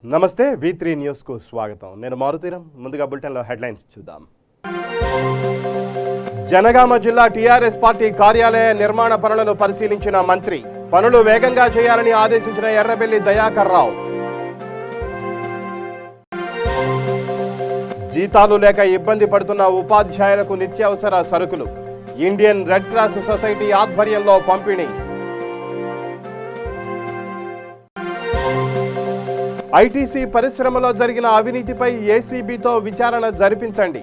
నమస్తే V3 news కు స్వాగతం. నేను మారుతీరం. ముందుగా బులెటిన్ లో హెడ్లైన్స్ చూద్దాం. జనగామ జిల్లా టీఆర్ఎస్ పార్టీ కార్యాలయ నిర్మాణ పనులను పరిశీలించిన మంత్రి. పనులు వేగంగా చేయాలని ఆదేశించిన ఎర్రబెల్లి దయాకర్ రావు. జీతాలు లేక ఇబ్బంది పడుతున్న ఉపాధ్యాయులకు నిత్యావసర సరుకులు. ఇండియన్ రెడ్ క్రాస్ సొసైటీ ఆధ్వర్యంలో పంపిణీ. ఐటీసీ పరిశ్రమలో జరిగిన అవినీతిపై ఏసీబీతో విచారణ జరిపించండి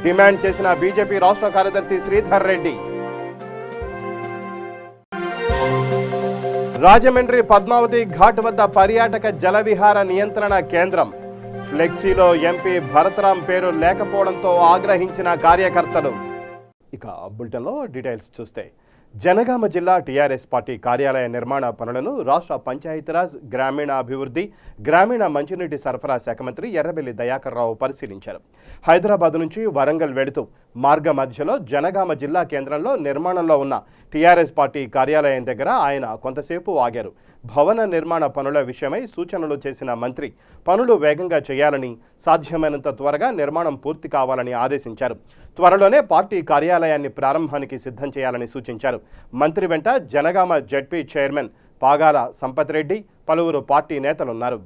డిమాండ్ చేసిన బీజేపీ రాష్ట్ర కార్యదర్శి శ్రీధర్ రెడ్డి. రాజమండ్రి పద్మావతి ఘాట్ వద్ద పర్యాటక జలవిహార నియంత్రణ కేంద్రం. ఫ్లెక్సీలో ఎంపీ భరతరాం పేరు లేకపోవడంతో ఆగ్రహించిన కార్యకర్తలు. ఇక బులెటిన్లో డీటెయిల్స్ చూస్తే జనగామ జిల్లా టీఆర్ఎస్ పార్టీ కార్యాలయ నిర్మాణ పనులను రాష్ట్ర పంచాయతీరాజ్ గ్రామీణాభివృద్ధి గ్రామీణ మంచినీటి సరఫరా శాఖ మంత్రి ఎర్రబెల్లి దయాకర్ రావు పరిశీలించారు. హైదరాబాద్ నుంచి వరంగల్ వెడుతూ మార్గ మధ్యలో జనగామ జిల్లా కేంద్రంలో నిర్మాణంలో ఉన్న టీఆర్ఎస్ పార్టీ కార్యాలయం దగ్గర ఆయన కొంతసేపు ఆగారు. భవన నిర్మాణ పనుల విషయమై సూచనలు చేసిన మంత్రి పనులు వేగంగా చేయాలని, సాధ్యమైనంత త్వరగా నిర్మాణం పూర్తి కావాలని ఆదేశించారు. త్వరలోనే పార్టీ కార్యాలయాన్ని ప్రారంభానికి సిద్ధం చేయాలని సూచించారు. మంత్రి వెంట జనగామ జెడ్పీ చైర్మన్ పాగాల సంపత్ రెడ్డి, పలువురు పార్టీ నేతలున్నారు.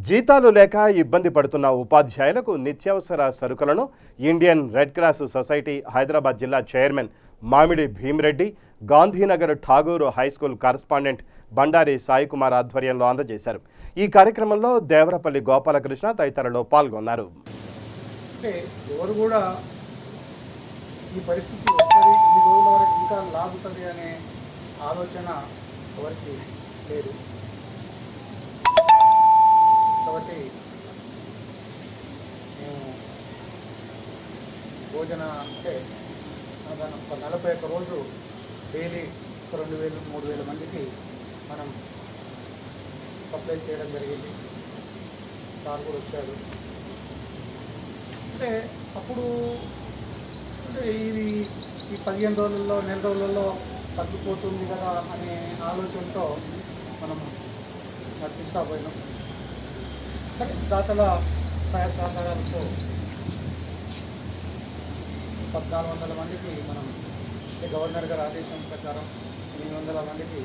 జీతాలు లేక ఇబ్బంది పడుతున్న ఉపాధ్యాయులకు నిత్యావసర సరుకులను Indian red cross society Hyderabad జిల్లా చైర్మన్ మామిడి భీమిరెడ్డి, గాంధీనగర్ ఠాగూర్ హైస్కూల్ కరస్పాండెంట్ బండారి సాయికుమార్ ఆధ్వర్యంలో అందజేశారు. ఈ కార్యక్రమంలో దేవరపల్లి గోపాలకృష్ణ తదితరులు పాల్గొన్నారు. ఎవరు కూడా ఈ పరిస్థితి వస్తుంది, ఇన్ని రోజుల వరకు ఇంకా లాగుతుంది అనే ఆలోచన ఎవరికి లేదు. కాబట్టి మేము భోజన అంటే ఒక 41 రోజు డైలీ 2000 3000 మందికి మనం సప్లై చేయడం జరిగింది. సార్ కూడా వచ్చాడు. అంటే అప్పుడు అంటే ఇది ఈ 15 రోజుల్లో నెల రోజులలో తగ్గిపోతుంది కదా అనే ఆలోచనతో మనం నడిపిస్తా పోయినాం. కానీ దాతల సహాయ సహకారాలతో 1400 మందికి మనం గవర్నర్ గారి ఆదేశం ప్రకారం 800 మందికి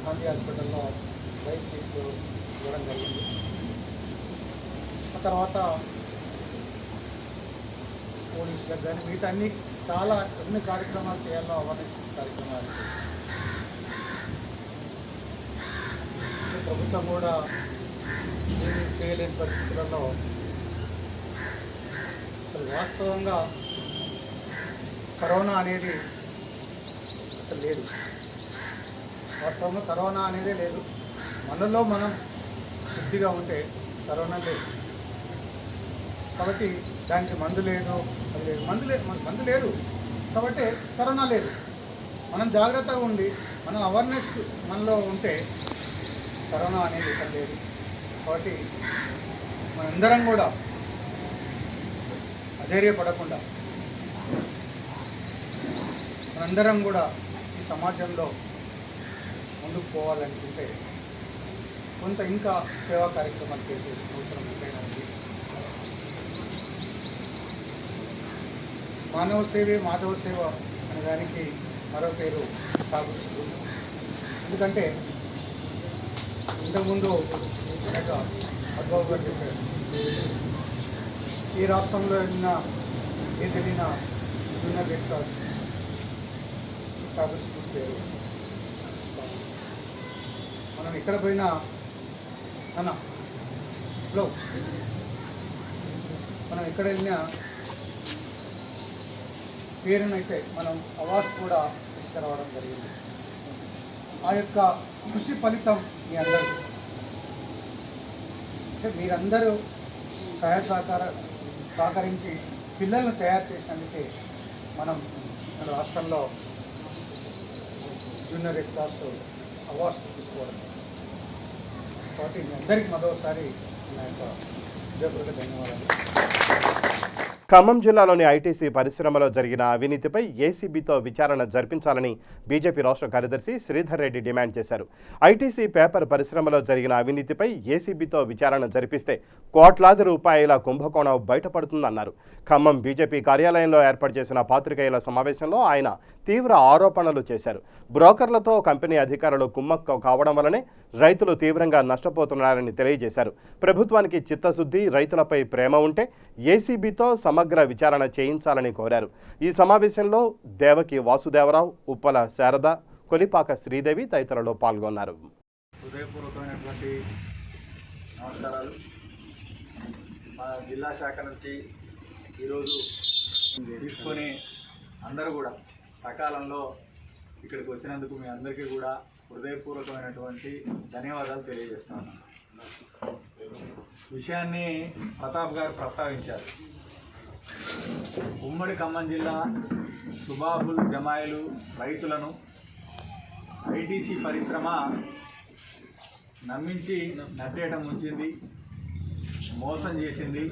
గాంధీ హాస్పిటల్లో రైస్ కిట్ ఇవ్వడం జరిగింది. ఆ తర్వాత పోలీసులకు కానీ మిగతా చాలా ఎన్ని కార్యక్రమాలు చేయాలో అవన్నీ కార్యక్రమాలు ప్రభుత్వం కూడా చేయలేని పరిస్థితులలో అసలు వాస్తవంగా కరోనా అనేది అసలు లేదు. వాస్తవంగా కరోనా అనేదే లేదు. మనలో మనం శుద్ధిగా ఉంటే కరోనా లేదు. కాబట్టి దానికి మందు లేదు, అది లేదు, మందు లేదు కాబట్టి కరోనా లేదు. మనం జాగ్రత్తగా ఉండి మనం అవేర్నెస్ మనలో ఉంటే కరోనా అనేది ఇక్కడ లేదు. కాబట్టి మనందరం కూడా అధైర్యపడకుండా మనందరం కూడా ఈ సమాజంలో ముందుకు పోవాలనుకుంటే కొంత ఇంకా సేవా కార్యక్రమాలు చేసే అవసరం ఎంతైనా ఉంది. మానవ సేవే మాధవ సేవ అనే దానికి మరో పేరు సాగుతూ. ఎందుకంటే ఇంతకుముందు అనేక అద్భుతాలు గారు చెప్పారు, ఈ రాష్ట్రంలో ఉన్న ఏ తెలియన విభిన్న వ్యక్తులు పేరు మనం ఎక్కడ పోయినా అన్న హలో మనం ఎక్కడ వెళ్ళినా పేరునైతే మనం అవార్డ్స్ కూడా తీసుకురావడం జరిగింది. ఆ యొక్క కృషి ఫలితం మీ అందరూ, అంటే మీరందరూ సహకరించి పిల్లలను తయారు చేసినందుకే మనం మన రాష్ట్రంలో జూనియర్ రెడ్ క్రాస్ అవార్డ్స్ తీసుకోవడం. కాబట్టి మీ అందరికీ మరోసారి నా యొక్క హృదయపూర్వక ధన్యవాదాలు. ఖమ్మం జిల్లాలోని ఐటీసీ పరిశ్రమలో జరిగిన అవినీతిపై ఏసీబీతో విచారణ జరిపించాలని బీజేపీ రాష్ట్ర కార్యదర్శి శ్రీధర్ రెడ్డి డిమాండ్ చేశారు. ఐటీసీ పేపర్ పరిశ్రమలో జరిగిన అవినీతిపై ఏసీబీతో విచారణ జరిపిస్తే కోట్లాది రూపాయల కుంభకోణం బయటపడుతుందన్నారు. ఖమ్మం బీజేపీ కార్యాలయంలో ఏర్పాటు చేసిన పాత్రికేయుల సమావేశంలో ఆయన తీవ్ర ఆరోపణలు చేశారు. బ్రోకర్లతో కంపెనీ అధికారులు కుమ్మక్కు కావడం వల్లనే రైతులు తీవ్రంగా నష్టపోతున్నారని తెలియజేశారు. ప్రభుత్వానికి చిత్తశుద్ధి, రైతులపై ప్రేమ ఉంటే ఏసీబీతో సమగ్ర విచారణ చేయించాలని కోరారు. ఈ సమావేశంలో దేవకి వాసుదేవరావు, ఉప్పల శారద, కొలిపాక శ్రీదేవి తదితరులు పాల్గొన్నారు. హృదయపూర్వకమైనటువంటి నమస్కారాలు. మా జిల్లా శాఖ నుంచి ఈరోజు తీసుకొని అందరూ కూడా సకాలంలో ఇక్కడికి వచ్చినందుకు మీ అందరికీ కూడా హృదయపూర్వకమైనటువంటి ధన్యవాదాలు తెలియజేస్తాను. విషయాన్ని ప్రతాప్ గారు ప్రస్తావించారు. ఉమ్మడి ఖమ్మం జిల్లా సుబాబుల్ జమాయిలు రైతులను ఐటీసీ పరిశ్రమ నమ్మించి నట్టేయడం ఉంచింది, మోసం చేసింది.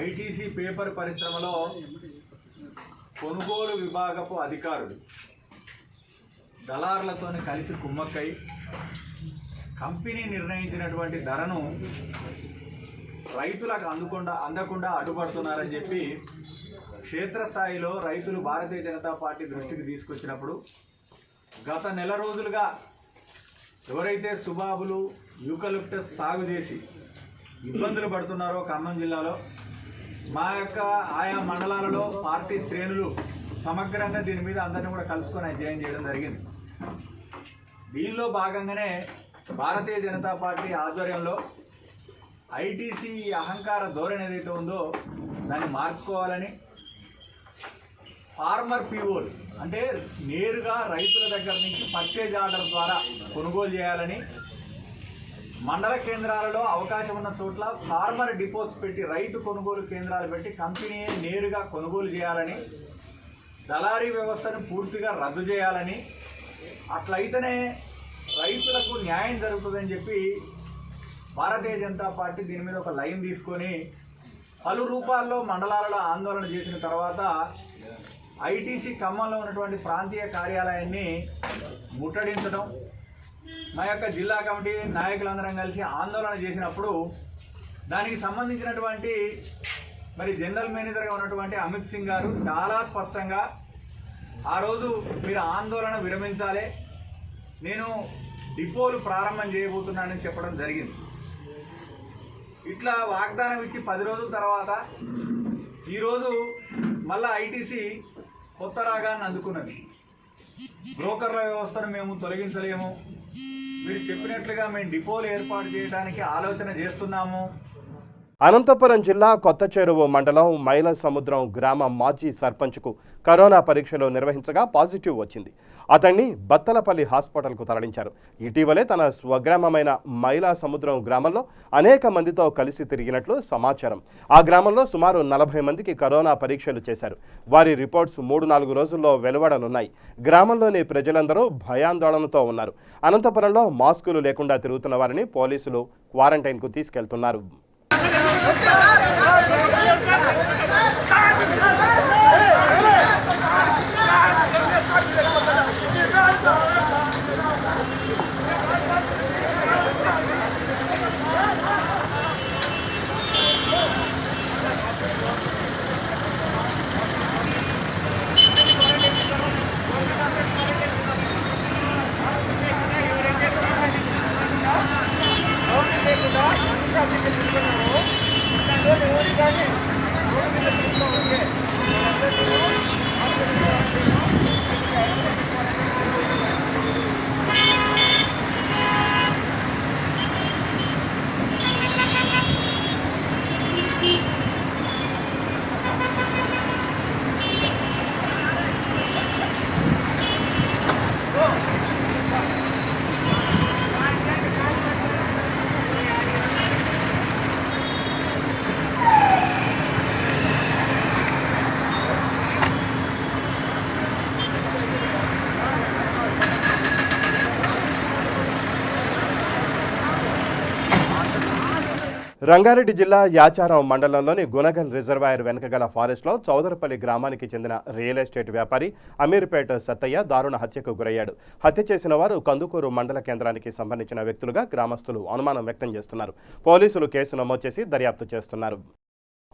ఐటీసీ పేపర్ పరిశ్రమలో కొనుగోలు విభాగపు అధికారులు దళారులతో కలిసి కుమ్మక్కై కంపెనీ నిర్ణయించినటువంటి ధరను రైతులకు అందకుండా అడ్డుపడుతున్నారని చెప్పి క్షేత్రస్థాయిలో రైతులు భారతీయ జనతా పార్టీ దృష్టికి తీసుకొచ్చినప్పుడు గత నెల రోజులుగా ఎవరైతే సుబాబులు యూకలిప్టస్ సాగు చేసి ఇబ్బందులు పడుతున్నారో ఖమ్మం జిల్లాలో మా యొక్క ఆయా మండలాలలో పార్టీ శ్రేణులు సమగ్రంగా దీని మీద అందరినీ కూడా కలుసుకొని అధ్యయనం చేయడం జరిగింది. దీనిలో భాగంగానే భారతీయ జనతా పార్టీ ఆధ్వర్యంలో ఐటీసీ అహంకార ధోరణి ఏదైతే ఉందో దాన్ని మార్చుకోవాలని, ఫార్మర్ పీఓలు అంటే నేరుగా రైతుల దగ్గర నుంచి పర్చేజ్ ఆర్డర్ ద్వారా కొనుగోలు చేయాలని, మండల కేంద్రాలలో అవకాశం ఉన్న చోట్ల ఫార్మర్ డిపోస్ పెట్టి రైతు కొనుగోలు కేంద్రాలు పెట్టి కంపెనీ నేరుగా కొనుగోలు చేయాలని, దళారీ వ్యవస్థను పూర్తిగా రద్దు చేయాలని, అట్లయితేనే రైతులకు న్యాయం జరుగుతుందని చెప్పి భారతీయ జనతా పార్టీ దీని మీద ఒక లైన్ తీసుకొని పలు రూపాల్లో మండలాలలో ఆందోళన చేసిన తర్వాత ఐటీసీ ఖమ్మంలో ఉన్నటువంటి ప్రాంతీయ కార్యాలయాన్ని ముట్టడించడం, మా యొక్క జిల్లా కమిటీ నాయకులందరం కలిసి ఆందోళన చేసినప్పుడు దానికి సంబంధించినటువంటి మరి జనరల్ మేనేజర్గా ఉన్నటువంటి అమిత్ సింగ్ గారు చాలా స్పష్టంగా ఆ రోజు మీరు ఆందోళన విరమించాలి, నేను డిపోలు ప్రారంభం చేయబోతున్నానని చెప్పడం జరిగింది. ఇట్లా వాగ్దానం ఇచ్చి 10 రోజుల తర్వాత ఈరోజు మళ్ళీ ఐటీసీ కొత్త రాగాన్ని అందుకున్నది. బ్రోకర్ల వ్యవస్థను మేము తొలగించలేము, మీరు చెప్పినట్లుగా మేము డిపోలు ఏర్పాటు చేయడానికి ఆలోచన చేస్తున్నాము. అనంతపురం జిల్లా కొత్త చెరువు మండలం మైల సముద్రం గ్రామ మాజీ సర్పంచ్కు కరోనా పరీక్షలు నిర్వహించగా పాజిటివ్ వచ్చింది. అతన్ని బత్తలపల్లి హాస్పిటల్కు తరలించారు. ఇటీవలే తన స్వగ్రామమైన మైలా సముద్రం గ్రామంలో అనేక మందితో కలిసి తిరిగినట్లు సమాచారం. ఆ గ్రామంలో సుమారు 40 మందికి కరోనా పరీక్షలు చేశారు. వారి రిపోర్ట్స్ 3-4 రోజుల్లో వెలువడనున్నాయి. గ్రామంలోని ప్రజలందరూ భయాందోళనతో ఉన్నారు. అనంతపురంలో మాస్కులు లేకుండా తిరుగుతున్న వారిని పోలీసులు క్వారంటైన్కు తీసుకెళ్తున్నారు. రంగారెడ్డి జిల్లా యాచారం మండలంలోని గుణగల్ రిజర్వాయర్ వెనుక గల ఫారెస్ట్లో చౌదరపల్లి గ్రామానికి చెందిన రియల్ ఎస్టేట్ వ్యాపారి అమీర్పేట సత్తయ్య దారుణ హత్యకు గురయ్యాడు. హత్య చేసిన వారు కందుకూరు మండల కేంద్రానికి సంబంధించిన వ్యక్తులుగా గ్రామస్తులు అనుమానం వ్యక్తం చేస్తున్నారు. పోలీసులు కేసు నమోదు చేసి దర్యాప్తు చేస్తున్నారు.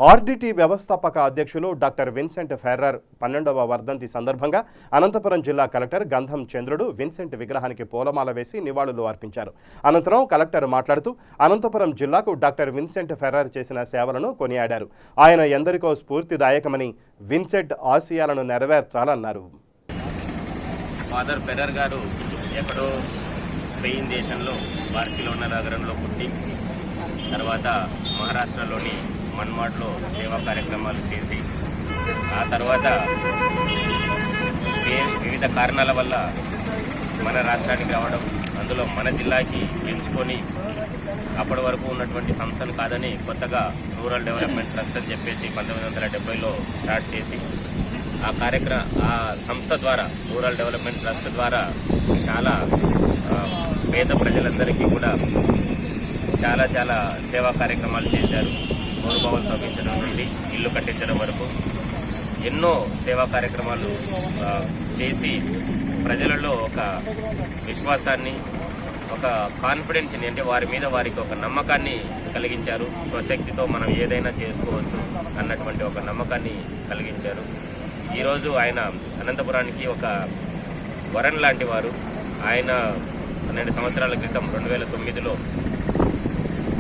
ఆర్డిటి వ్యవస్థాపక అధ్యక్షులు డాక్టర్ విన్సెంట్ ఫెర్రర్ 12వ వర్ధంతి సందర్భంగా అనంతపురం జిల్లా కలెక్టర్ గంధం చంద్రుడు విన్సెంట్ విగ్రహానికి పూలమాల వేసి నివాళులు అర్పించారు. అనంతరం కలెక్టర్ మాట్లాడుతూ అనంతపురం జిల్లాకు డాక్టర్ విన్సెంట్ ఫెర్రర్ చేసిన సేవలను కొనియాడారు. ఆయన ఎందరికో స్ఫూర్తిదాయకమని, విన్సెంట్ ఆశయాలను నెరవేర్చాలన్నారు. ఫాదర్ ఫెర్రర్ గారు ఎక్కడో స్పెయిన్ దేశంలో బార్సిలోనా నగరంలో పుట్టి తర్వాత మహారాష్ట్రలోని మన్మాడ్లో సేవా కార్యక్రమాలు చేసి ఆ తర్వాత వివిధ కారణాల వల్ల మన రాష్ట్రానికి రావడం, అందులో మన జిల్లాకి ఎంచుకొని అప్పటి వరకు ఉన్నటువంటి సంస్థను కాదని కొత్తగా రూరల్ డెవలప్మెంట్ ట్రస్ట్ అని చెప్పేసి 1970లో స్టార్ట్ చేసి ఆ సంస్థ ద్వారా రూరల్ డెవలప్మెంట్ ట్రస్ట్ ద్వారా చాలా పేద ప్రజలందరికీ కూడా చాలా సేవా కార్యక్రమాలు చేశారు. అనుభవం తగ్గించడం నుండి ఇల్లు కట్టించడం వరకు ఎన్నో సేవా కార్యక్రమాలు చేసి ప్రజలలో ఒక విశ్వాసాన్ని, ఒక కాన్ఫిడెన్స్ని, అంటే వారి మీద వారికి ఒక నమ్మకాన్ని కలిగించారు. స్వశక్తితో మనం ఏదైనా చేసుకోవచ్చు అన్నటువంటి ఒక నమ్మకాన్ని కలిగించారు. ఈరోజు ఆయన అనంతపురానికి ఒక వరన్ లాంటి వారు. ఆయన 12 సంవత్సరాల క్రితం 2009లో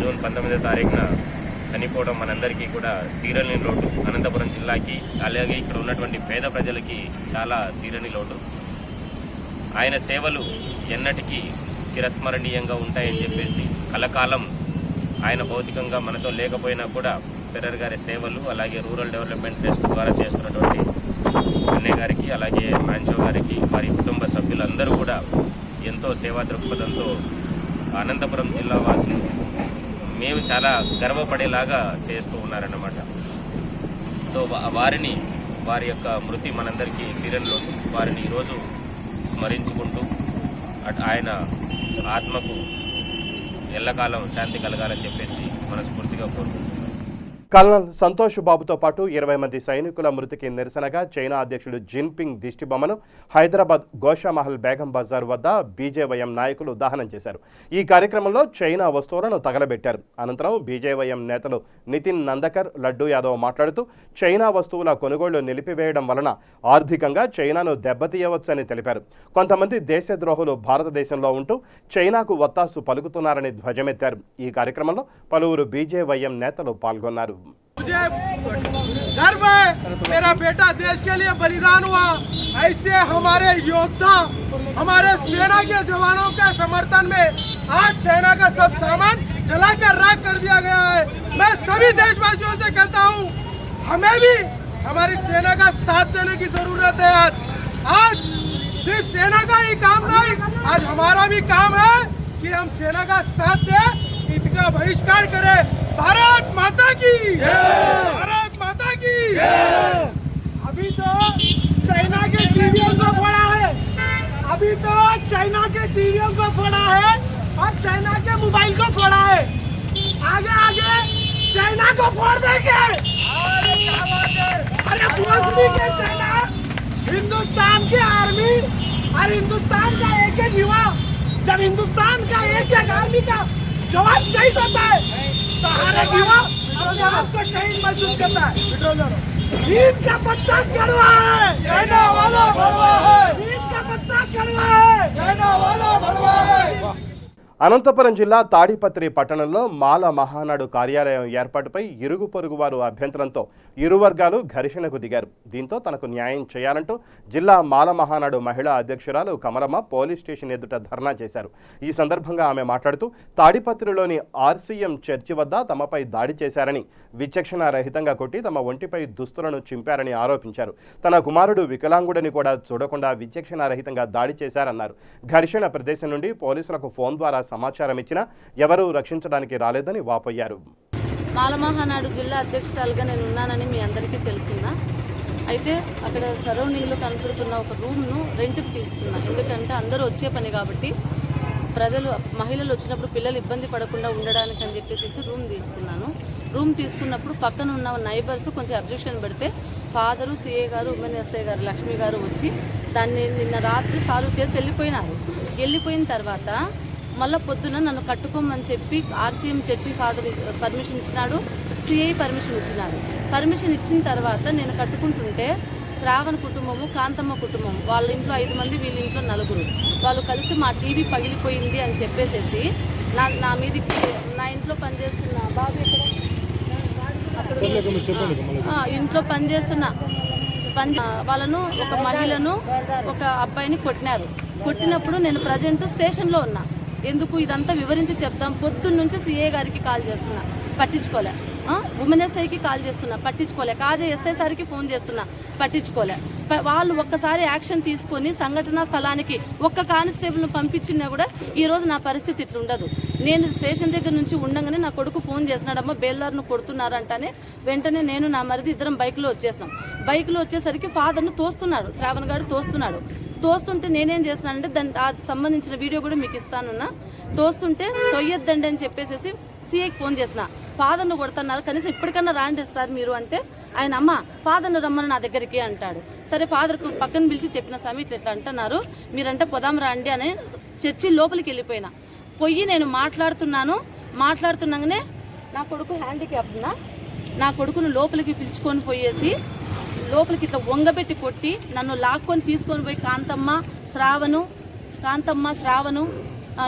జూన్ 19వ తారీఖున చనిపోవడం మనందరికీ కూడా తీరని లోటు. అనంతపురం జిల్లాకి అలాగే ఇక్కడ ఉన్నటువంటి పేద ప్రజలకి చాలా తీరని లోటు. ఆయన సేవలు ఎన్నటికీ చిరస్మరణీయంగా ఉంటాయని చెప్పేసి కలకాలం ఆయన భౌతికంగా మనతో లేకపోయినా కూడా ఫెర్రర్ గారి సేవలు, అలాగే రూరల్ డెవలప్మెంట్ ట్రస్ట్ ద్వారా చేస్తున్నటువంటి అన్నయ్య గారికి, అలాగే మాంచో గారికి, వారి కుటుంబ సభ్యులందరూ కూడా ఎంతో సేవా దృక్పథంతో అనంతపురం జిల్లా వాసులు మేము చాలా గర్వపడేలాగా చేస్తూ ఉన్నారన్నమాట. సో వారి యొక్క మృతి మనందరికీ తీరనిలో, వారిని ఈరోజు స్మరించుకుంటూ ఆయన ఆత్మకు ఎల్లకాలం శాంతి కలగాలని చెప్పేసి మనస్ఫూర్తిగా కోరుకుంటున్నాం. కల్నల్ సంతోష్ బాబుతో పాటు 20 మంది సైనికుల మృతికి నిరసనగా చైనా అధ్యక్షుడు జిన్పింగ్ దిష్టిబొమ్మను హైదరాబాద్ గోషామహల్ బేగం బజార్ వద్ద బీజేవైఎం నాయకులు దహనం చేశారు. ఈ కార్యక్రమంలో చైనా వస్తువులను తగలబెట్టారు. అనంతరం బీజేవైఎం నేతలు నితిన్ నందకర్, లడ్డూ యాదవ్ మాట్లాడుతూ చైనా వస్తువుల కొనుగోళ్లు నిలిపివేయడం వలన ఆర్థికంగా చైనాను దెబ్బతీయవచ్చని తెలిపారు. కొంతమంది దేశద్రోహులు భారతదేశంలో ఉంటూ చైనాకు వత్తాసు పలుకుతున్నారని ధ్వజమెత్తారు. ఈ కార్యక్రమంలో పలువురు బీజేవైఎం నేతలు పాల్గొన్నారు. मुझे गर्व है, मेरा बेटा देश के लिए बलिदान हुआ। ऐसे हमारे योद्धा, हमारे सेना के जवानों के समर्थन में आज चाइना का सब सामान जलाकर राख कर दिया गया है। मैं सभी देशवासियों से कहता हूँ, हमें भी हमारी सेना का साथ देने की जरूरत है। आज सिर्फ सेना का ही काम नहीं, आज हमारा भी काम है कि हम सेना का साथ दें, इनका बहिष्कार करें। भारत माता की, भारत माता की। अभी तो चाइना के टीवियों को फोड़ा है, अभी तो चाइना के टीवियों को फोड़ा है और चाइना के मोबाइल को फोड़ा है। आगे आगे चाइना को फोड़ देंगे। अरे बोस भी के चाइना, हिंदुस्तान की आर्मी और हिंदुस्तान का एक एक युवा, जब हिंदुस्तान का एक एक आर्मी का जवान शहीद होता है तो हर एक युवा अपने आप को शहीद महसूस करता है। नीम का पत्ता कड़वा है, चाइना वाला भड़वा है। नीम का पत्ता कड़वा है, चाइना वाला भड़वा है। అనంతపురం జిల్లా తాడిపత్రి పట్టణంలో మాల మహానాడు కార్యాలయం ఏర్పాటుపై ఇరుగు పొరుగు వారు అభ్యంతరంతో ఇరు వర్గాలు ఘర్షణకు దిగారు. దీంతో తనకు న్యాయం చేయాలంటూ జిల్లా మాల మహానాడు మహిళా అధ్యక్షురాలు కమలమ్మ పోలీస్ స్టేషన్ ఎదుట ధర్నా చేశారు. ఈ సందర్భంగా ఆమె మాట్లాడుతూ తాడిపత్రిలోని ఆర్సీఎం చర్చి వద్ద తమపై దాడి చేశారని, విచక్షణారహితంగా కొట్టి తమ ఒంటిపై దుస్తులను చింపారని ఆరోపించారు. తన కుమారుడు వికలాంగుడని కూడా చూడకుండా విచక్షణారహితంగా దాడి చేశారన్నారు. ఘర్షణ ప్రదేశం నుండి పోలీసులకు ఫోన్ ద్వారా సమాచారం ఇచ్చినా ఎవరూ రక్షించడానికి రాలేదని వాపోయారు. మాల మహానాడు జిల్లా అధ్యక్షురాలుగా నేను ఉన్నానని మీ అందరికీ తెలిసిందా? అయితే అక్కడ సరౌండింగ్లో కనపడుతున్న ఒక రూమ్ను రెంట్కి తీసుకున్నా. ఎందుకంటే అందరూ వచ్చే పని కాబట్టి ప్రజలు మహిళలు వచ్చినప్పుడు పిల్లలు ఇబ్బంది పడకుండా ఉండడానికి అని చెప్పేసి రూమ్ తీసుకున్నాను. రూమ్ తీసుకున్నప్పుడు పక్కన ఉన్న నైబర్స్ కొంచెం అబ్జెక్షన్ పెడితే ఫాదరు, సిఏ గారు, ఉమెన్ ఎస్ఐ గారు, లక్ష్మి గారు వచ్చి దాన్ని నిన్న రాత్రి సాల్వ్ చేసి వెళ్ళిపోయినారు. వెళ్ళిపోయిన తర్వాత మళ్ళీ పొద్దున నన్ను కట్టుకోమని చెప్పి ఆర్సీఎం చర్చి ఫాదర్ పర్మిషన్ ఇచ్చినాడు, సిఐ పర్మిషన్ ఇచ్చినాడు. పర్మిషన్ ఇచ్చిన తర్వాత నేను కట్టుకుంటుంటే శ్రావణ్ కుటుంబము, కాంతమ్మ కుటుంబం, వాళ్ళ ఇంట్లో 5 మంది, వీళ్ళ ఇంట్లో 4, వాళ్ళు కలిసి మా టీవీ పగిలిపోయింది అని చెప్పేసేసి నా మీదకి, నా ఇంట్లో పనిచేస్తున్న బాబు ఇంట్లో పనిచేస్తున్న వాళ్ళను, ఒక మహిళను, ఒక అబ్బాయిని కొట్టినారు. కొట్టినప్పుడు నేను ప్రజెంట్ స్టేషన్లో ఉన్నా. ఎందుకు ఇదంతా వివరించి చెప్తాం. పొద్దున్న నుంచి సిఏ గారికి కాల్ చేస్తున్నా, పట్టించుకోలే. ఉమెన్ ఎస్ఐకి కాల్ చేస్తున్నా, పట్టించుకోలే. కాజా ఎస్ఐ సార్కి ఫోన్ చేస్తున్నా, పట్టించుకోలే. వాళ్ళు ఒక్కసారి యాక్షన్ తీసుకొని సంఘటనా స్థలానికి ఒక్క కానిస్టేబుల్ను పంపించినా కూడా ఈరోజు నా పరిస్థితి ఇట్లా ఉండదు. నేను స్టేషన్ దగ్గర నుంచి ఉండగానే నా కొడుకు ఫోన్ చేసినాడమ్మా బేల్దార్ను కొడుతున్నారంటనే వెంటనే నేను నా మరిది ఇద్దరం బైక్లో వచ్చేసాం. బైక్లో వచ్చేసరికి ఫాదర్ను తోస్తున్నాడు, శ్రావణ్ గారు తోస్తున్నాడు. తోస్తుంటే నేనేం చేస్తున్నానంటే దానికి సంబంధించిన వీడియో కూడా మీకు ఇస్తానున్నా. తోస్తుంటే తొయ్యొద్దండి అని చెప్పేసి సిఐకి ఫోన్ చేసిన, ఫాదర్ను కొడుతున్నారు, కనీసం ఇప్పటికన్నా రాండి సార్ మీరు అంటే, ఆయన అమ్మ ఫాదర్ను రమ్మని నా దగ్గరికి అంటాడు. సరే ఫాదర్కు పక్కన పిలిచి చెప్పిన, స్వామి ఇట్లా అంటున్నారు, మీరంటే పోదాం రండి అని చర్చి లోపలికి వెళ్ళిపోయినా. పోయి నేను మాట్లాడుతున్నాగానే నా కొడుకు హ్యాండిక్యాప్ ఉన్నా, నా కొడుకును లోపలికి పిలుచుకొని పోయేసి లోపలికి ఇట్లా వంగబెట్టి కొట్టి నన్ను లాక్కొని తీసుకొని పోయి కాంతమ్మ, శ్రావణు,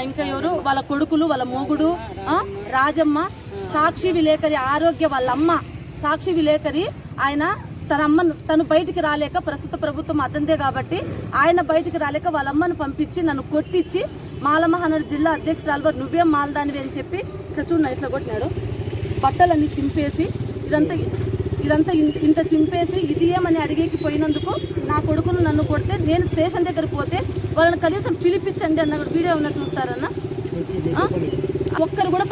ఇంకా ఎవరు వాళ్ళ కొడుకులు, వాళ్ళ మొగుడు, రాజమ్మ, సాక్షి విలేకరి ఆరోగ్య వాళ్ళ అమ్మ, సాక్షి విలేకరి ఆయన తను బయటికి రాలేక, ప్రస్తుత ప్రభుత్వం అతందే కాబట్టి ఆయన బయటికి రాలేక వాళ్ళ అమ్మను పంపించి నన్ను కొట్టించి మాలమహానాడు జిల్లా అధ్యక్షురాలు నువ్వేం మాలదానివి అని చెప్పి ఇట్లా చూడ ఇట్లా కొట్టినాడు. బట్టలన్నీ చింపేసి ఇదంతా ఇంత చింపేసి ఇది ఏమని అడిగేకి పోయినందుకు నా కొడుకును నన్ను కొడితే నేను స్టేషన్ దగ్గరికి పోతే వాళ్ళని కనీసం పిలిపించండి అన్న వీడియో ఉన్న చూస్తారన్న. ఒక్కరు కూడా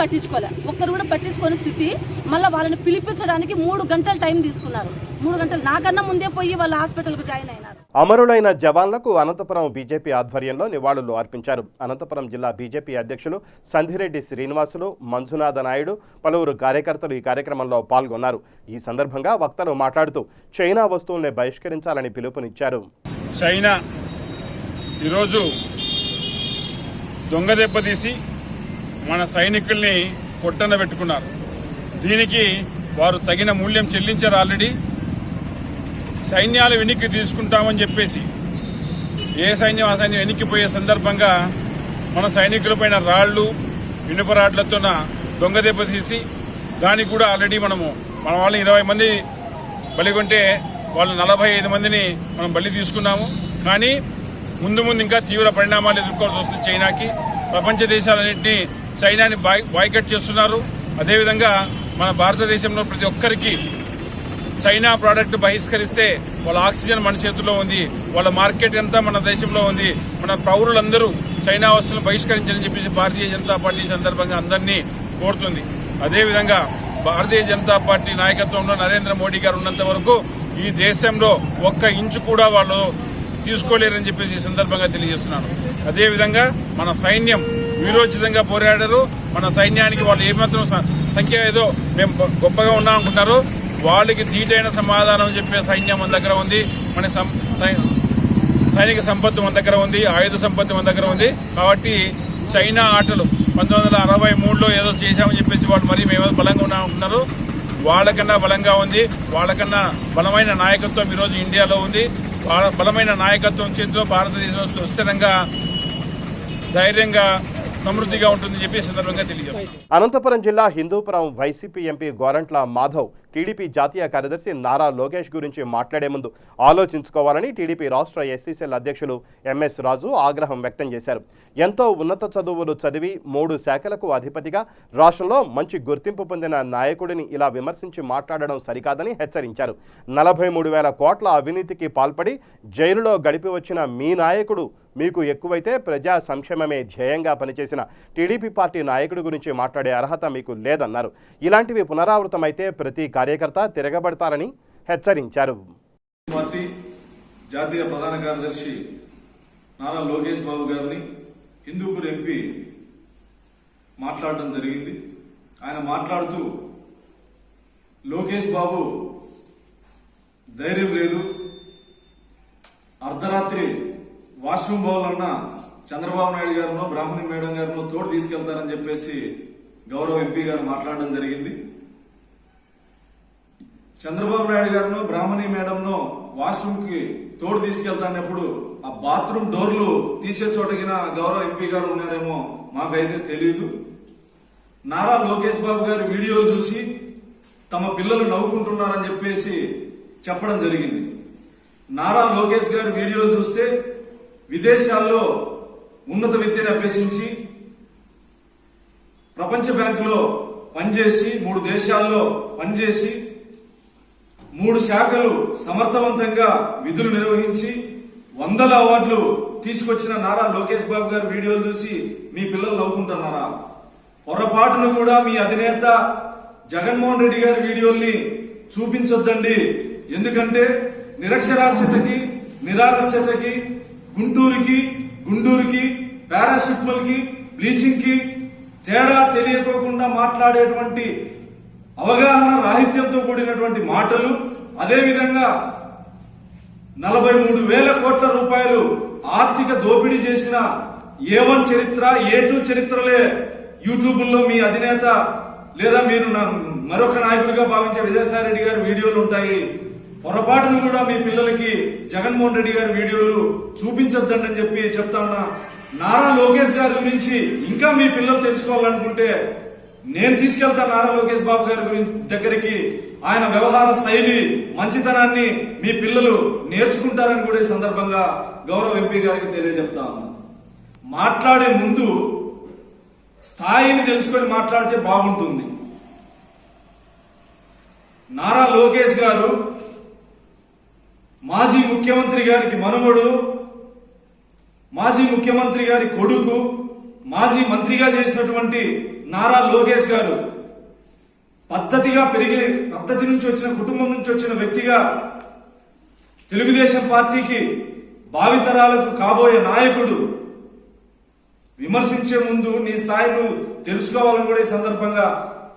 పట్టించుకోని స్థితి. మళ్ళీ వాళ్ళని పిలిపించడానికి 3 గంటలు టైం తీసుకున్నారు. 3 గంటలు నాకన్నా ముందే పోయి వాళ్ళ హాస్పిటల్కు జాయిన్ అయినారు. అమరులైన జవాన్లకు అనంతపురం బీజేపీ ఆధ్వర్యంలో నివాళులు అర్పించారు. అనంతపురం జిల్లా బీజేపీ అధ్యక్షులు సంధిరెడ్డి శ్రీనివాసులు, మంజునాథ నాయుడు, పలువురు కార్యకర్తలు ఈ కార్యక్రమంలో పాల్గొన్నారు. ఈ సందర్భంగా వక్తలు మాట్లాడుతూ చైనా వస్తువుల్ని బహిష్కరించాలని పిలుపునిచ్చారు. చైనా ఈరోజు దొంగ దెబ్బతీసి మన సైనికుల్ని పొట్టన పెట్టుకున్నారు. దీనికి వారు తగిన మూల్యం చెల్లించారు. ఆల్రెడీ సైన్యాలు వెనక్కి తీసుకుంటామని చెప్పేసి ఏ సైన్యం ఆ సైన్యం వెనక్కిపోయే సందర్భంగా మన సైనికులపైన రాళ్లు, ఇనుపరాడ్లతో దొంగ దెబ్బతీసి దానికి కూడా ఆల్రెడీ మన వాళ్ళు 20 మంది బలిగొంటే వాళ్ళు 45 మందిని మనం బలి తీసుకున్నాము. కానీ ముందు ఇంకా తీవ్ర పరిణామాలు ఎదుర్కోవాల్సి వస్తుంది చైనాకి. ప్రపంచ దేశాలన్నింటినీ చైనాని బాయ్కట్ చేస్తున్నారు. అదేవిధంగా మన భారతదేశంలో ప్రతి ఒక్కరికి చైనా ప్రోడక్ట్ బహిష్కరిస్తే వాళ్ళ ఆక్సిజన్ మన చేతుల్లో ఉంది, వాళ్ళ మార్కెట్ అంతా మన దేశంలో ఉంది. మన పౌరులందరూ చైనా వస్తువులను బహిష్కరించాలని చెప్పేసి భారతీయ జనతా పార్టీ సందర్భంగా అందరినీ కోరుతుంది. అదేవిధంగా భారతీయ జనతా పార్టీ నాయకత్వంలో నరేంద్ర మోడీ గారు ఉన్నంత వరకు ఈ దేశంలో 1 ఇంచు కూడా వాళ్ళు తీసుకోలేరని చెప్పేసి ఈ సందర్భంగా తెలియజేస్తున్నాను. అదేవిధంగా మన సైన్యం వీరోచితంగా పోరాడారు. మన సైన్యానికి వాళ్ళు ఏమాత్రం సంఖ్య ఏదో మేము గొప్పగా ఉన్నాం అనుకుంటున్నారు, వాళ్ళకి ధీటైన సమాధానం చెప్పే సైన్యం మన దగ్గర ఉంది. మన సైనిక సంపత్తు మన దగ్గర ఉంది, ఆయుధ సంపత్తి మన దగ్గర ఉంది. కాబట్టి చైనా ఆటలు 1963లో ఏదో చేశామని చెప్పేసి వాళ్ళు మరీ మేము బలంగా ఉన్నామనుకున్నారు. వాళ్ళకన్నా బలంగా ఉంది, వాళ్ళకన్నా బలమైన నాయకత్వం ఈరోజు ఇండియాలో ఉంది. బలమైన నాయకత్వం చేతిలో భారతదేశం సుస్థిరంగా, ధైర్యంగా, సమృద్ధిగా ఉంటుందని చెప్పి సందర్భంగా తెలియజేస్తారు. అనంతపురం జిల్లా హిందూపురం వైసీపీ ఎంపీ గోరంట్ల మాధవ్ టీడీపీ జాతీయ కార్యదర్శి నారా లోకేష్ గురించి మాట్లాడే ముందు ఆలోచించుకోవాలని టీడీపీ రాష్ట్ర ఎస్సీసీఎల్ అధ్యక్షులు ఎంఎస్ రాజు ఆగ్రహం వ్యక్తం చేశారు. ఎంతో ఉన్నత చదువులు చదివి 3 శాఖలకు అధిపతిగా రాష్ట్రంలో మంచి గుర్తింపు పొందిన నాయకుడిని ఇలా విమర్శించి మాట్లాడడం సరికాదని హెచ్చరించారు. 43,000 కోట్ల అవినీతికి పాల్పడి జైలులో గడిపి వచ్చిన మీ నాయకుడు మీకు ఎక్కువైతే ప్రజా సంక్షేమమే ధ్యేయంగా పనిచేసిన టీడీపీ పార్టీ నాయకుడి గురించి మాట్లాడే అర్హత మీకు లేదన్నారు. ఇలాంటివి పునరావృతమైతే ప్రతి కార్యకర్త తిరగబడతారని హెచ్చరించారు. పార్టీ జాతీయ ప్రధాన కార్యదర్శి నారా లోకేష్ బాబు గారిని, హిందూపూర్ ఎంపీ మాట్లాడడం జరిగింది. ఆయన మాట్లాడుతూ లోకేష్ బాబు ధైర్యం లేదు, అర్ధరాత్రి వాష్రూమ్ పోవాలన్నా చంద్రబాబు నాయుడు గారినో బ్రాహ్మణి మేడం గారినో తోడు తీసుకెళ్తారని చెప్పేసి గౌరవ ఎంపీ గారు మాట్లాడడం జరిగింది. చంద్రబాబు నాయుడు గారినో బ్రాహ్మణి మేడంనో వాష్రూమ్ కి తోడు తీసుకెళ్తానప్పుడు ఆ బాత్రూమ్ డోర్లు తీసే చోటకిన గౌరవ ఎంపీ గారు ఉన్నారేమో మాకైతే తెలియదు. నారా లోకేష్ బాబు గారి వీడియోలు చూసి తమ పిల్లలు నవ్వుకుంటున్నారని చెప్పేసి చెప్పడం జరిగింది. నారా లోకేష్ గారి వీడియోలు చూస్తే విదేశాల్లో ఉన్నత విద్యను అభ్యసించి ప్రపంచ బ్యాంకులో పనిచేసి 3 దేశాల్లో పనిచేసి 3 శాఖలు సమర్థవంతంగా విధులు నిర్వహించి 100 అవార్డులు తీసుకొచ్చిన నారా లోకేష్ బాబు గారి వీడియోలు చూసి మీ పిల్లలు నవ్వుకుంటున్నారా? పొరపాటును కూడా మీ అధినేత జగన్మోహన్ రెడ్డి గారి వీడియోల్ని చూపించొద్దండి. ఎందుకంటే నిరక్షరాస్యతకి, నిరాలస్యతకి, గుంటూరుకి పారాసిటమాల్ కి, బ్లీచింగ్ కి తేడా తెలియకోకుండా మాట్లాడేటువంటి అవగాహన రాహిత్యంతో కూడినటువంటి మాటలు, అదేవిధంగా 43,000 కోట్ల రూపాయలు ఆర్థిక దోపిడీ చేసిన A1 చరిత్ర, A2 చరిత్రలే యూట్యూబ్లో మీ అధినేత లేదా మీరు మరొక నాయకుడిగా భావించే విజయసాయి రెడ్డి గారి వీడియోలు ఉంటాయి. పొరపాటును కూడా మీ పిల్లలకి జగన్మోహన్ రెడ్డి గారి వీడియోలు చూపించొద్దండి అని చెప్పి చెప్తా ఉన్నా. నారా లోకేష్ గారి గురించి ఇంకా మీ పిల్లలు తెలుసుకోవాలనుకుంటే నేను తీసుకెళ్తాను నారా లోకేష్ బాబు గారి దగ్గరికి. ఆయన వ్యవహార శైలి, మంచితనాన్ని మీ పిల్లలు నేర్చుకుంటారని కూడా ఈ సందర్భంగా గౌరవ ఎంపీ గారికి తెలియజెప్తా ఉన్నా. మాట్లాడే ముందు స్థాయిని తెలుసుకొని మాట్లాడితే బాగుంటుంది. నారా లోకేష్ గారు మాజీ ముఖ్యమంత్రి గారికి మనుమడు, మాజీ ముఖ్యమంత్రి గారి కొడుకు, మాజీ మంత్రిగా చేసినటువంటి నారా లోకేష్ గారు పద్ధతిగా పెరిగి పద్ధతి నుంచి వచ్చిన కుటుంబం నుంచి వచ్చిన వ్యక్తిగా తెలుగుదేశం పార్టీకి భావితరాలకు కాబోయే నాయకుడు. విమర్శించే ముందు నీ స్థాయి నువ్వు తెలుసుకోవాలని కూడా ఈ సందర్భంగా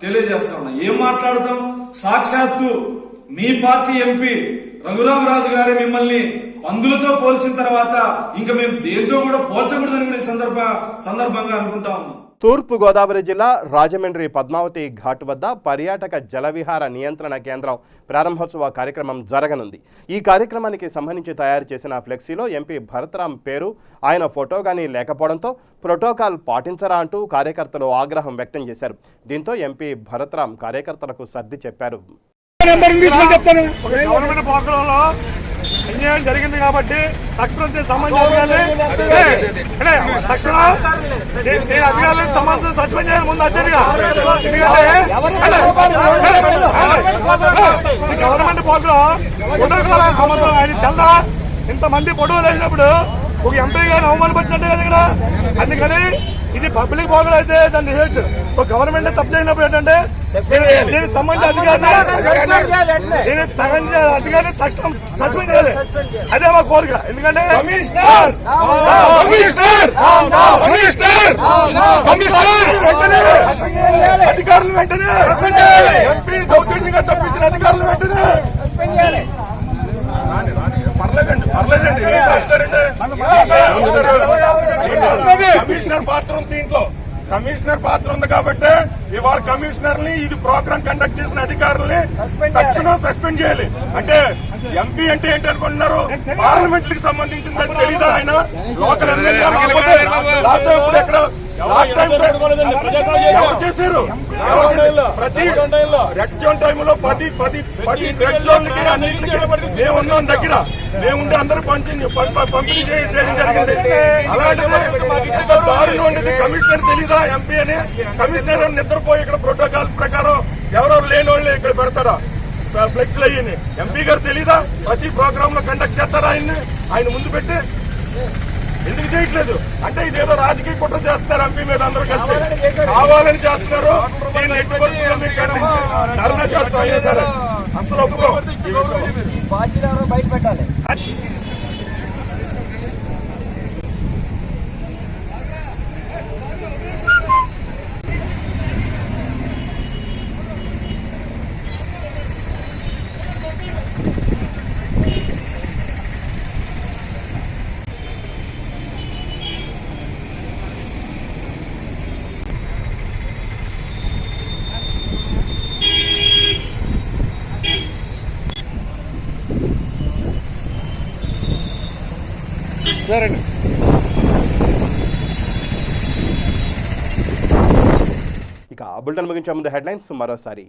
తెలియజేస్తా ఉన్నా. ఏం మాట్లాడతాం? సాక్షాత్తు మీ పార్టీ ఎంపీ రఘురామరాజు గారే మిమ్మల్ని పందులతో పోల్చిన తర్వాత ఇంకా మేము దేంతో కూడా పోల్చకూడదని కూడా ఈ సందర్భంగా అనుకుంటా ఉన్నాం. తూర్పు గోదావరి జిల్లా రాజమండ్రి పద్మావతి ఘాట్ వద్ద పర్యాటక జలవిహార నియంత్రణ కేంద్రం ప్రారంభోత్సవ కార్యక్రమం జరగనుంది. ఈ కార్యక్రమానికి సంబంధించి తయారు చేసిన ఫ్లెక్సీలో ఎంపీ భరతరాం పేరు, ఆయన ఫోటో గానీ లేకపోవడంతో ప్రోటోకాల్ పాటించరా అంటూ కార్యకర్తలు ఆగ్రహం వ్యక్తం చేశారు. దీంతో ఎంపీ భరతరాం కార్యకర్తలకు సర్ది చెప్పారు. గవర్నమెంట్ ప్రోగ్రాంలో అన్యాయం జరిగింది కాబట్టి తక్షణం సంబంధం నేను అధికారులకు సంబంధం సస్పెండ్ చేయాలి ముందు అర్జెంట్గా. గవర్నమెంట్ ప్రోగ్రాం సంబంధం ఆయన చల్లా ఇంతమంది పొడవు లేచినప్పుడు ఒక ఎంపీ గారిని అవమానపరిచినట్టే కదా ఇక్కడ. అందుకని ఇది పబ్లిక్ ప్రోగ్రాం అయితే దాన్ని చేయొచ్చు. ఒక గవర్నమెంట్ తప్పు చేసినప్పుడు ఏంటంటే దీనికి సంబంధించిన అధికారిని తక్షణం సస్పెండ్ చేయాలి. అదే మా కోరిక. ఎందుకంటే అధికారులు వెంటనే ఎంపీ దౌర్జన్యంగా తప్పించిన అధికారులు వెంటనే కమిషనర్ పాత్ర ఉంది దీంట్లో. కమిషనర్ పాత్ర ఉంది కాబట్టి ఇవాళ కమిషనర్ ని ఇది ప్రోగ్రామ్ కండక్ట్ చేసిన అధికారుల్ని తక్షణం సస్పెండ్ చేయాలి. అంటే ఎంపీ అంటే ఏంటి అనుకుంటున్నారు? పార్లమెంట్ కి సంబంధించిందని తెలీదా? ఆయన లోకల్ ఎమ్మెల్యే లేకపోతే ఇప్పుడు ఎక్కడ ఎవరు చేశారు? ప్రతి రెడ్ జోన్ టైంలో 10 రెడ్ జోన్లకి అన్నింటికి మేమున్నాం దగ్గర, మేముండి అందరూ పంపిణీ చేయడం జరిగింది. అలాంటిది ఎంత దారుణం ఉండేది. కమిషనర్ తెలీదా ఎంపీ అని? కమిషనర్ నిద్రపోయి ఇక్కడ ప్రోటోకాల్ ప్రకారం ఎవరెవరు లేని వాళ్ళు ఇక్కడ పెడతారా ఫ్లెక్స్లు అయ్యి? ఎంపీ గారు తెలీదా? ప్రతి ప్రోగ్రామ్ లో కండక్ట్ చేస్తారా ఆయన్ని? ఆయన ముందు పెట్టి ఎందుకు చేయట్లేదు? అంటే ఇదేదో రాజకీయ కుట్ర చేస్తున్నారు. ఎంపీ మీద అందరూ కలిసి కావాలని చేస్తున్నారు. దీన్ని ఎట్టి పరిస్థితుల్లో మీకు ఖండించి ధర్నా చేస్తాం. అయినా సరే అసలు ఒప్పుకో. బయట పెట్టాలి. ఇక బులెటిన్ ముగించే ముందు హెడ్లైన్స్ మరోసారి.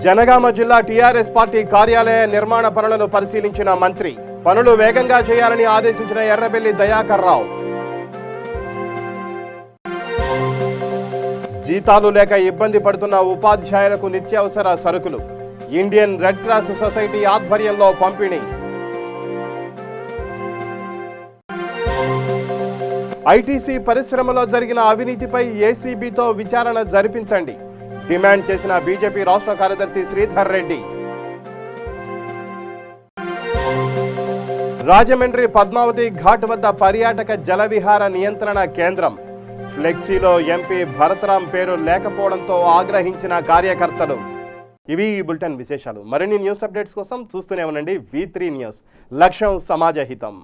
జనగామ జిల్లా టీఆర్ఎస్ పార్టీ కార్యాలయ నిర్మాణ పనులను పరిశీలించిన మంత్రి. పనులు వేగంగా చేయాలని ఆదేశించిన ఎర్రబెల్లి దయాకర్ రావు. జీతాలు లేక ఇబ్బంది పడుతున్న ఉపాధ్యాయులకు నిత్యావసర సరుకులు. ఇండియన్ రెడ్ క్రాస్ సొసైటీ ఆధ్వర్యంలో పంపిణీ. ఐటీసీ పరిశ్రమలో జరిగిన అవినీతిపై ఏసీబీతో విచారణ జరిపించండి డిమాండ్ చేసిన బీజేపీ రాష్ట్ర కార్యదర్శి శ్రీధర్ రెడ్డి. రాజమండ్రి పద్మావతి ఘాట్ వద్ద పర్యాటక జలవిహార నియంత్రణ కేంద్రం. ఫ్లెక్సీలో ఎంపీ భరతరాం పేరు లేకపోవడంతో ఆగ్రహించిన కార్యకర్తలు. ఇవి ఈ బులెటిన్ విశేషాలు. మరిన్ని న్యూస్ అప్డేట్స్ కోసం చూస్తూనే ఉండండి V3 న్యూస్. లక్ష్యం సమాజహితం.